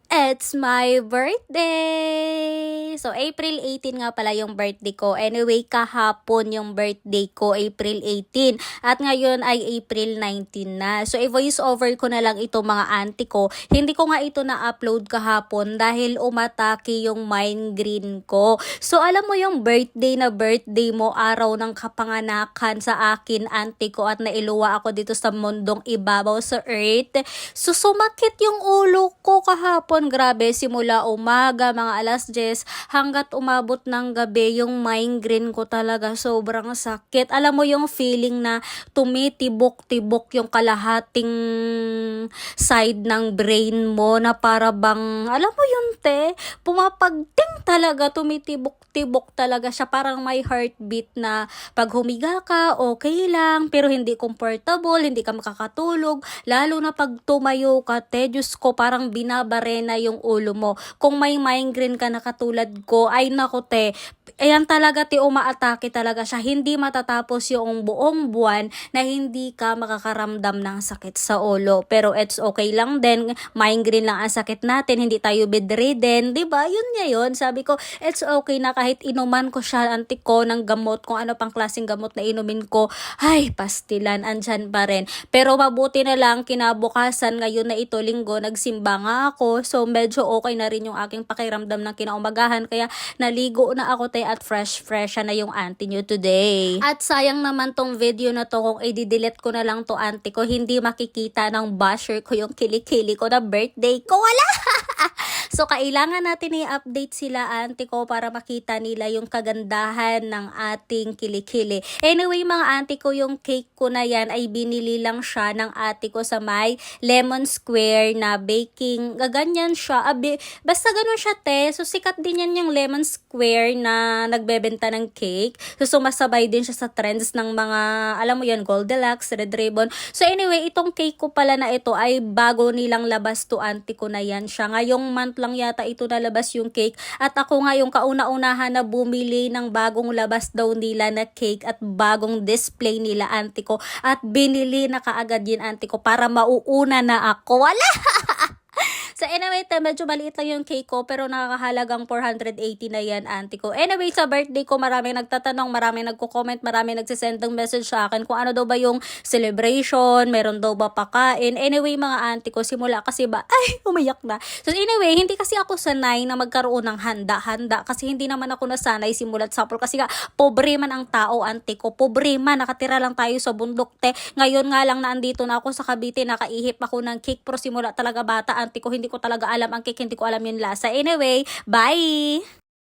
It's my birthday! So, April 18 nga pala yung birthday ko. Anyway, kahapon yung birthday ko, April 18. At ngayon ay April 19 na. So, i-voice over ko na lang ito mga auntie ko. Hindi ko nga ito na-upload kahapon dahil umatake yung mind green ko. So, alam mo yung birthday na birthday mo, araw ng kapanganakan sa akin, auntie ko, at nailuwa ako dito sa mundong ibabaw sa earth. So, sumakit yung ulo ko kahapon. Grabe, simula umaga, mga alas 10, hanggat umabot ng gabi, yung migraine ko talaga sobrang sakit. Alam mo yung feeling na tumitibok-tibok yung kalahating side ng brain mo na para bang, alam mo yun te, pumapagting talaga, tumitibok-tibok talaga siya. Parang may heartbeat na pag humiga ka, okay lang, pero hindi comfortable, hindi ka makakatulog, lalo na pag tumayo ka, te, Diyos ko, parang binabarena yung ulo mo. Kung may migraine ka na katulad ko, ay nako te, ayan talaga te, umaatake talaga siya. Hindi matatapos yung buong buwan na hindi ka makakaramdam ng sakit sa ulo. Pero it's okay lang din, migraine lang ang sakit natin, hindi tayo bedridden, diba? Yun nga yun, sabi ko, it's okay na kahit inuman ko siya, auntie ko, ng gamot, kung ano pang klaseng gamot na inumin ko, ay, pastilan, andyan pa rin. Pero mabuti na lang, kinabukasan, ngayon na ito, linggo, nagsimba nga ako, so medyo okay na rin yung aking pakiramdam ng kinaumagahan, kaya naligo na ako te, at fresh na yung auntie nyo today. At sayang naman tong video na to, kung i-delete ko na lang to auntie ko, hindi makikita ng basher ko yung kilikili ko na birthday ko, wala! So, kailangan natin i-update sila, auntie ko, para makita nila yung kagandahan ng ating kilikili. Anyway, mga auntie ko, yung cake ko na yan ay binili lang siya ng ate ko sa may Lemon Square na baking. Ganyan siya. Basta ganun siya, te. So, sikat din yan yung Lemon Square na nagbebenta ng cake. So, sumasabay din siya sa trends ng mga, alam mo yan, Gold Deluxe, Red Ribbon. So, anyway, itong cake ko pala na ito ay bago nilang labas to, auntie ko na yan siya. Ngayong month lang yata ito nalabas yung cake, at ako nga yung kauna-unahan na bumili ng bagong labas daw nila na cake at bagong display nila, auntie ko, at binili na kaagad yun, auntie ko, para mauuna na ako. Wala! So anyway, medyo maliit lang yung cake ko, pero nakakahalagang 480 na yan, auntie ko. Anyway, sa birthday ko, maraming nagtatanong, maraming nagko-comment, maraming nagsisend ng message sa akin kung ano daw ba yung celebration, meron daw ba pakain. Anyway, mga auntie ko, simula kasi ba, ay, umayak na. So anyway, hindi kasi ako sanay na magkaroon ng handa-handa, kasi hindi naman ako nasanay simulat sapol, kasi nga, pobre man ang tao, auntie ko, pobre man, nakatira lang tayo sa bundok, te. Ngayon nga lang na andito na ako sa Cavite, nakaihip ako ng cake, pero simula talaga bata, auntie ko, hindi ko talaga alam ang cake, hindi ko alam yung lasa. Anyway, bye!